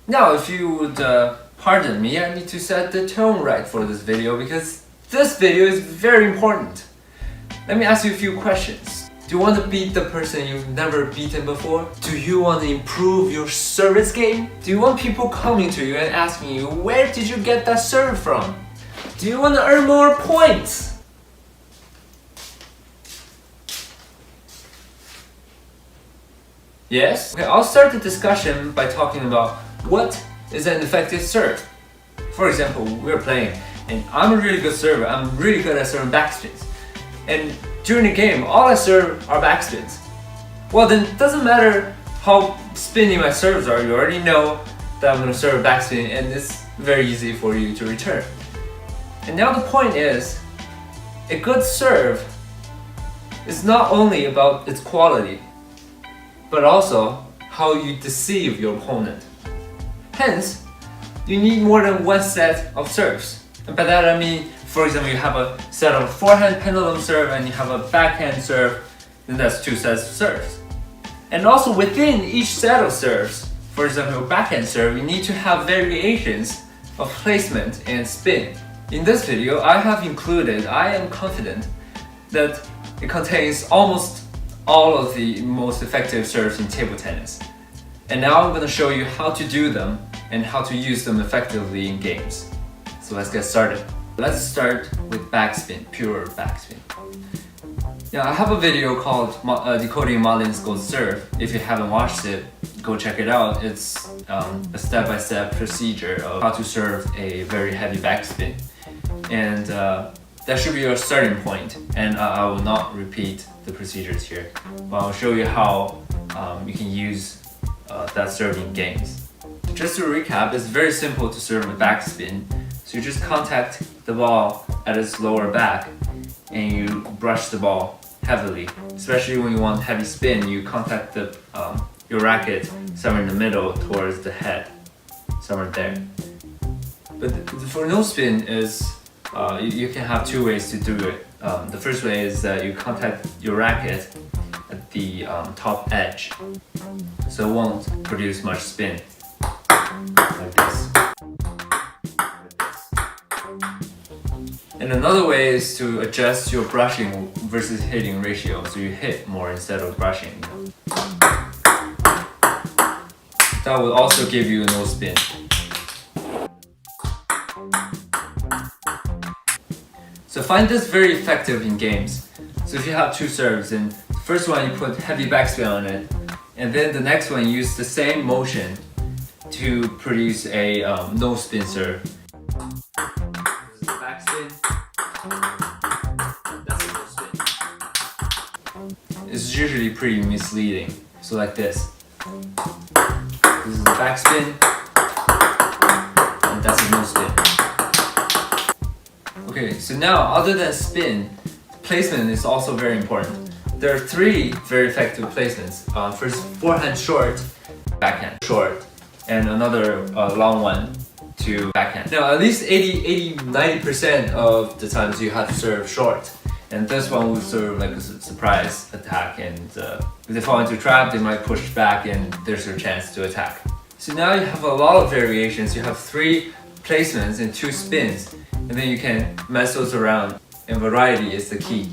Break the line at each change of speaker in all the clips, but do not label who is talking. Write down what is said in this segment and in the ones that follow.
Now, if you would pardon me, I need to set the tone right for this video because this video is very important. Let me ask you a few questions. Do you want to beat the person you've never beaten before? Do you want to improve your service game? Do you want people coming to you and asking you, where did you get that serve from? Do you want to earn more points? Yes? Okay, I'll start the discussion by talking about what is an effective serve. For example, we're playing and I'm a really good server. I'm really good at serving backspins. And during the game, all I serve are backspins. Well, then it doesn't matter how spinny my serves are. You already know that I'm going to serve a backspin and it's very easy for you to return. And now the point is, a good serve is not only about its quality, but also how you deceive your opponent. Hence, you need more than one set of serves. And by that I mean, for example, you have a set of forehand pendulum serve and you have a backhand serve, then that's two sets of serves. And also within each set of serves, for example, backhand serve, you need to have variations of placement and spin. In this video, I am confident that it contains almost all of the most effective serves in table tennis. And now I'm going to show you how to do them and how to use them effectively in games. So let's get started. Let's start with backspin, pure backspin. Now I have a video called Decoding Ma Lin's Gold Serve. If you haven't watched it, go check it out. It's a step-by-step procedure of how to serve a very heavy backspin. And that should be your starting point. And I will not repeat the procedures here, but I'll show you how you can use that serve in games. Just to recap, it's very simple to serve a backspin. So you just contact the ball at its lower back and you brush the ball heavily. Especially when you want heavy spin, you contact your racket somewhere in the middle towards the head, somewhere there. But for no spin is you can have two ways to do it. The first way is that you contact your racket at the top edge, so it won't produce much spin, like this. And another way is to adjust your brushing versus hitting ratio, so you hit more instead of brushing. That will also give you no spin. So find this very effective in games. So if you have two serves, and the first one you put heavy backspin on it, and then the next one you use the same motion to produce a no spin serve. This is the backspin. That's the no spin. It's usually pretty misleading. So like this. This is the backspin, and that's a no spin. Okay, so now other than spin, placement is also very important. There are three very effective placements. First, forehand short, backhand short, and another long one to backhand. Now, at least 90% of the times you have to serve short. And this one will serve like a surprise attack, and if they fall into a trap, they might push back and there's your chance to attack. So now you have a lot of variations. You have three placements and two spins. And then you can mess those around, and variety is the key.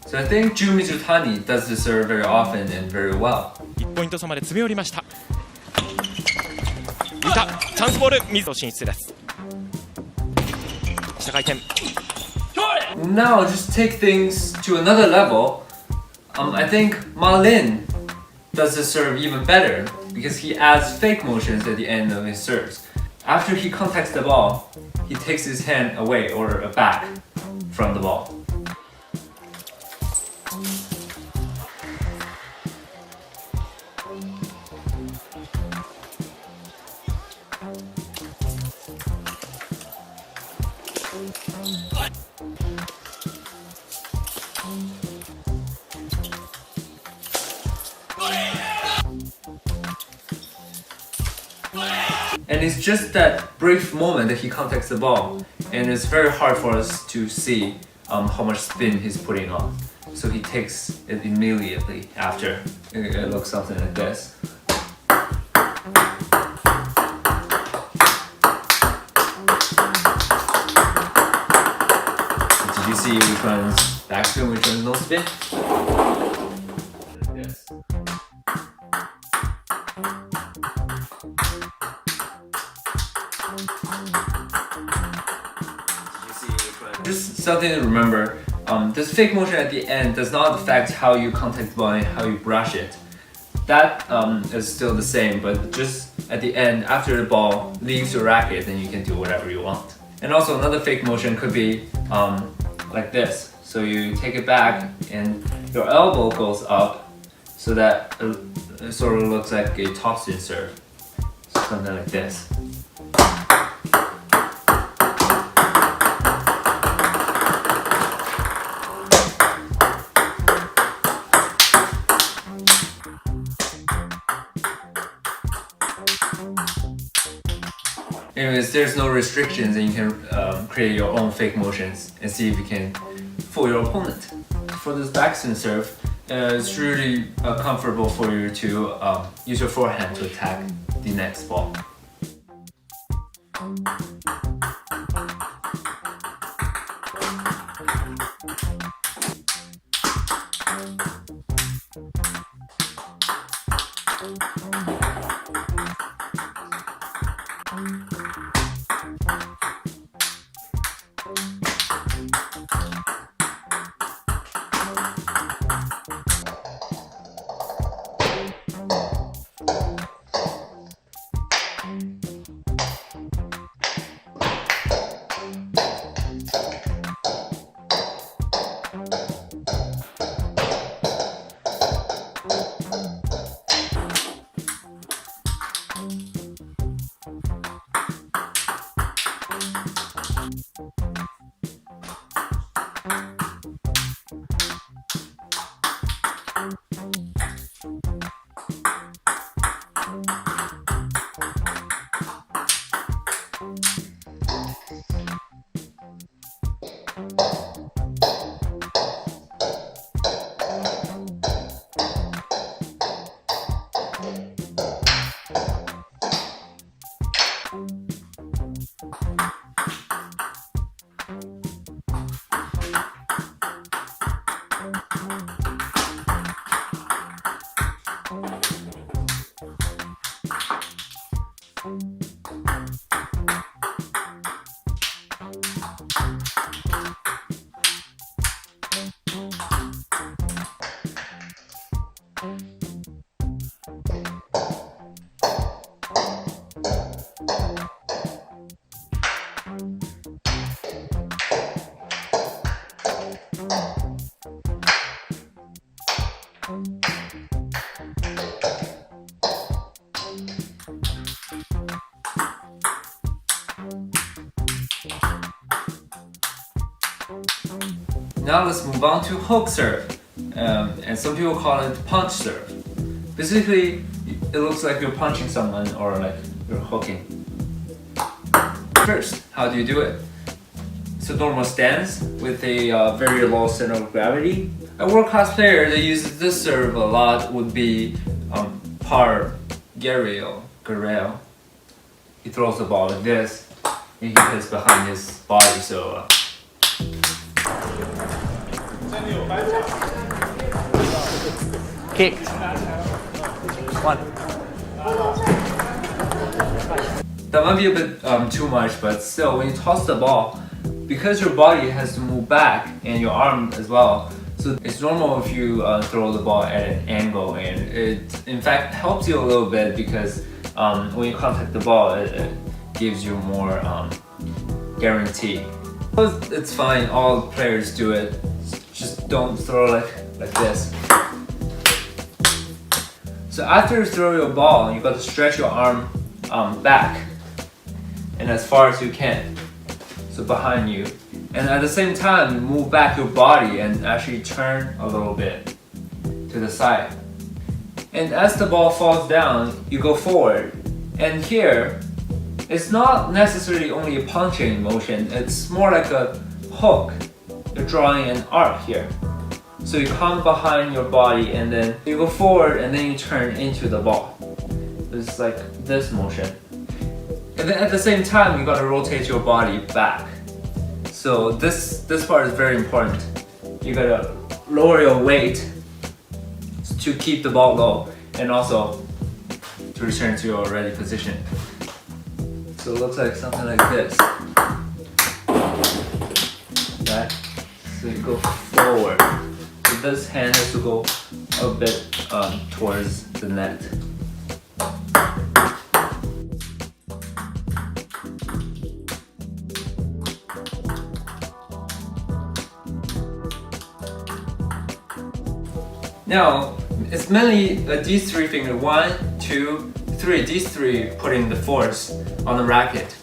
So I think Jun Mizutani does this serve very often and very well.
1ポイント差まで詰め寄りました。浮いたチャンスボール、水戸進出です。下回転。
Now just take things to another level. I think Ma Lin does the serve even better because he adds fake motions at the end of his serves. After he contacts the ball, he takes his hand away or back from the ball. And it's just that brief moment that he contacts the ball, and it's very hard for us to see how much spin he's putting on. So he takes it immediately after. It looks something like this. see which one's backspin, which one's no spin. Yes. Just something to remember, this fake motion at the end does not affect how you contact the ball and how you brush it. That is still the same, but just at the end, after the ball leaves your racket, then you can do whatever you want. And also another fake motion could be like this. So you take it back and your elbow goes up so that it sort of looks like a topspin serve. Something like this. Anyways, there's no restrictions and you can create your own fake motions and see if you can fool your opponent. For this backspin serve, it's really comfortable for you to use your forehand to attack the next ball. Now let's move on to hook serve, and some people call it punch serve. Basically, it looks like you're punching someone or like you're hooking. First, how do you do it? It's a normal stance with a very low center of gravity. A world-class player that uses this serve a lot would be Par Garrel. He throws the ball like this, and he hits behind his body. So. Kicked. One. That might be a bit too much, but still, when you toss the ball, because your body has to move back and your arm as well, so it's normal if you throw the ball at an angle, and it in fact helps you a little bit because when you contact the ball, it gives you more guarantee. It's fine, all players do it. Just don't throw like this. So after you throw your ball, you got to stretch your arm back and as far as you can, so behind you. And at the same time, you move back your body and actually turn a little bit to the side. And as the ball falls down, you go forward. And here, it's not necessarily only a punching motion, it's more like a hook. You're drawing an arc here. So you come behind your body and then you go forward and then you turn into the ball. It's like this motion. And then at the same time, you gotta rotate your body back. So this part is very important. You gotta lower your weight to keep the ball low and also to return to your ready position. So it looks like something like this. Right? So you go forward. So this hand has to go a bit towards the net. Now, it's mainly these three fingers, 1, 2, 3, these three putting the force on the racket.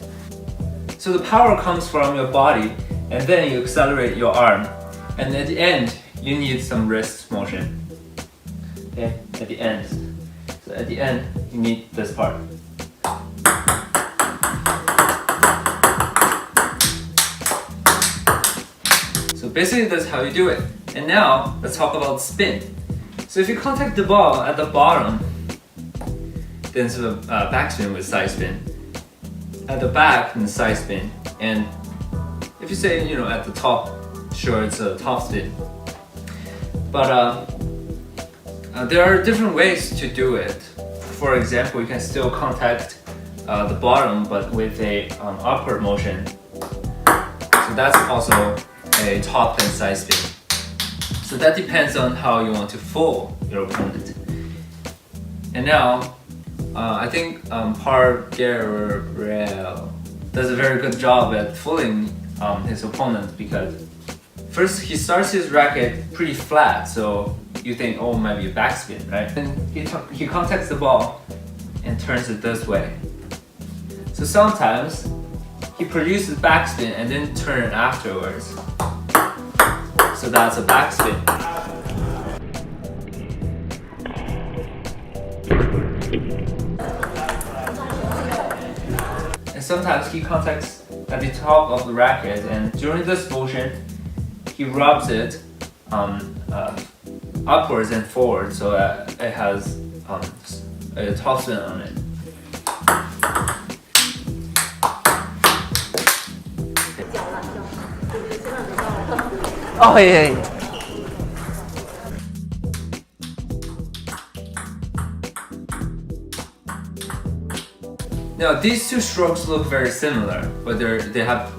So the power comes from your body and then you accelerate your arm. And at the end, you need some wrist motion. Okay, at the end. So at the end, you need this part. So basically that's how you do it. And now, let's talk about spin. So if you contact the ball at the bottom, then it's a backspin with side spin. At the back, then side spin. And if you say, at the top, sure, it's a top spin. But there are different ways to do it. For example, you can still contact the bottom, but with a upward motion. So that's also a top and side spin. So that depends on how you want to fool your opponent. And now, I think Gabriel does a very good job at fooling his opponent because first he starts his racket pretty flat, so you think, oh, maybe a backspin, right? And he contacts the ball and turns it this way. So sometimes he produces backspin and then turn it afterwards. So that's a backspin. And sometimes he contacts at the top of the racket, and during this motion, he rubs it upwards and forwards so that it has a top spin on it.
Oh, yeah.
Now these two strokes look very similar, but they have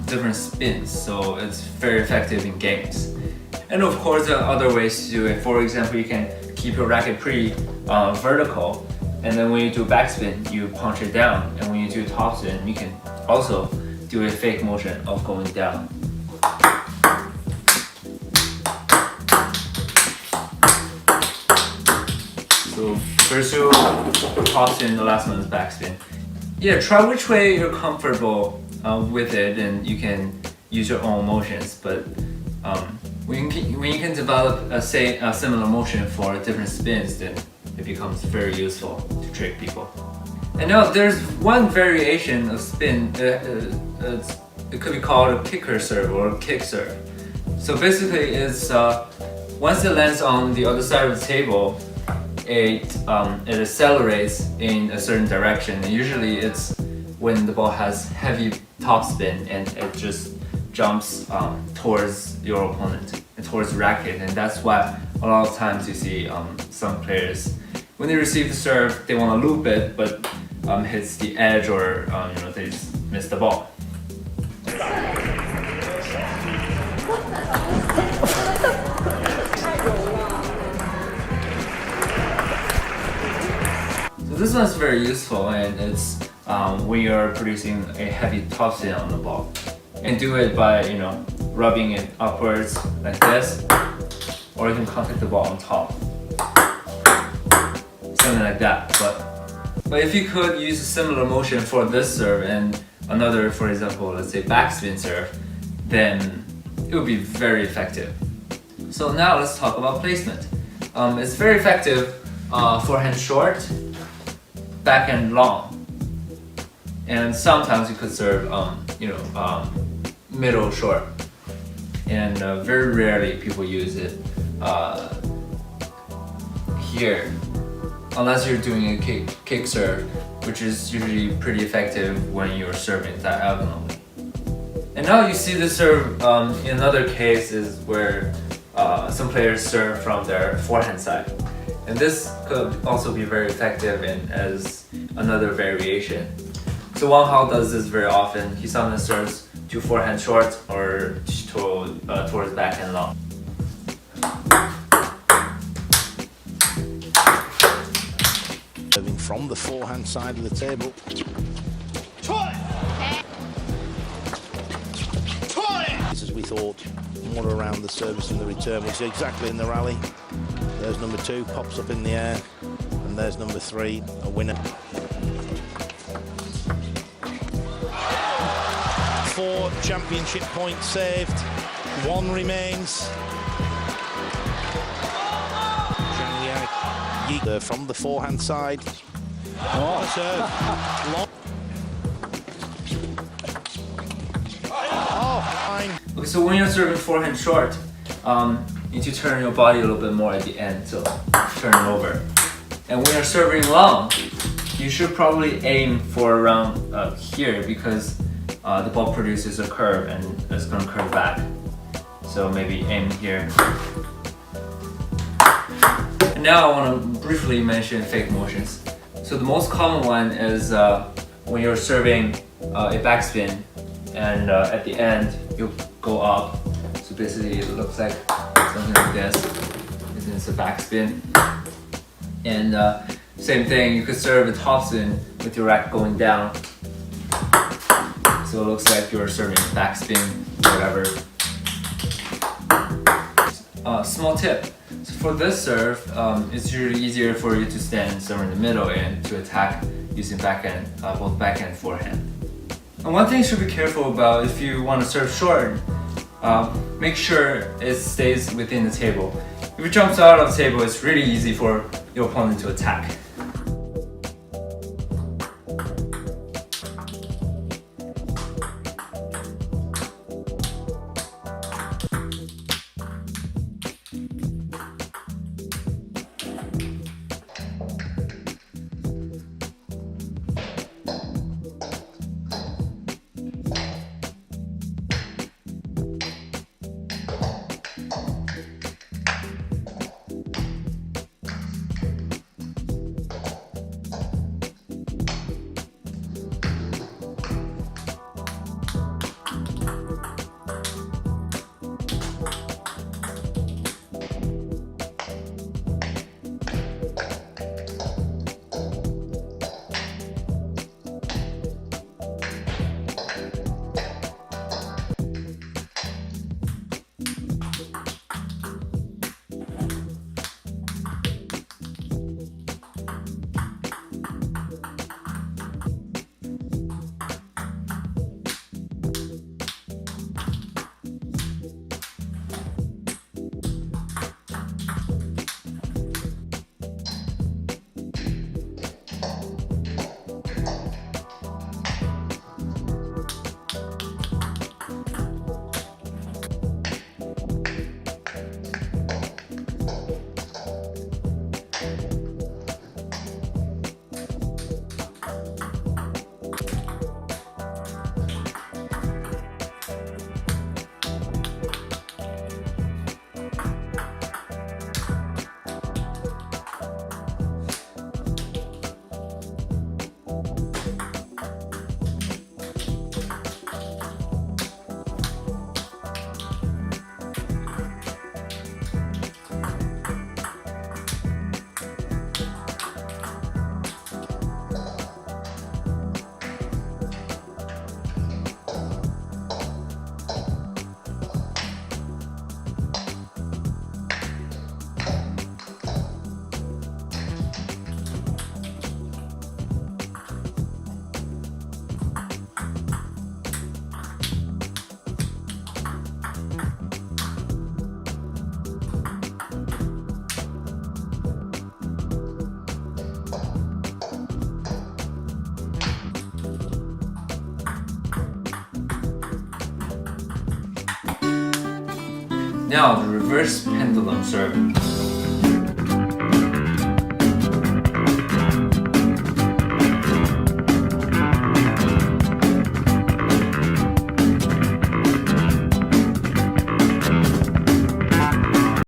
different spins, so it's very effective in games. And of course, there are other ways to do it. For example, you can keep your racket pretty vertical, and then when you do backspin, you punch it down. And when you do topspin, you can also do a fake motion of going down. So first you topspin, the last one is backspin. Yeah, try which way you're comfortable with it, and you can use your own motions. But when you can develop a similar motion for different spins, then it becomes very useful to trick people. And now there's one variation of spin. It could be called a kicker serve or a kick serve. So basically, it's once it lands on the other side of the table, it accelerates in a certain direction. And usually it's when the ball has heavy topspin and it just jumps towards your opponent and towards the racket. And that's why a lot of times you see some players, when they receive the serve, they want to loop it, but hits the edge or they just miss the ball. So this one's very useful, and it's when you're producing a heavy topspin on the ball. And do it by rubbing it upwards like this, or you can contact the ball on top. Something like that. But if you could use a similar motion for this serve and another, for example, let's say backspin serve, then it would be very effective. So now let's talk about placement. It's very effective forehand short, backhand long, and sometimes you could serve middle short, and very rarely people use it here, unless you're doing a kick serve, which is usually pretty effective when you're serving diagonally. And now you see this serve in another case is where some players serve from their forehand side. And this could also be very effective as another variation. So Wang Hao does this very often. He sometimes serves to forehand short or towards backhand long.
Serving from the forehand side of the table. As we thought, more around the service and the return, which is exactly in the rally. There's number 2, pops up in the air, and there's number 3, a winner. 4 championship points saved, 1 remains. Zhang Liang from the forehand side. Oh, serve. Long.
Okay, so when you're serving forehand short, you need to turn your body a little bit more at the end, so turn it over. And when you're serving long, you should probably aim for around here because the ball produces a curve and it's going to curve back. So maybe aim here. And now I want to briefly mention fake motions. So the most common one is when you're serving a backspin and at the end you go up. So basically it looks like something like this. This is a backspin. And same thing, you could serve a topspin with your racket going down. So it looks like you're serving a backspin, whatever. Small tip. So for this serve, it's usually easier for you to stand somewhere in the middle and to attack using backhand, both backhand and forehand. And one thing you should be careful about if you want to serve short, make sure it stays within the table. If it jumps out of the table, it's really easy for your opponent to attack. Now the reverse pendulum serve.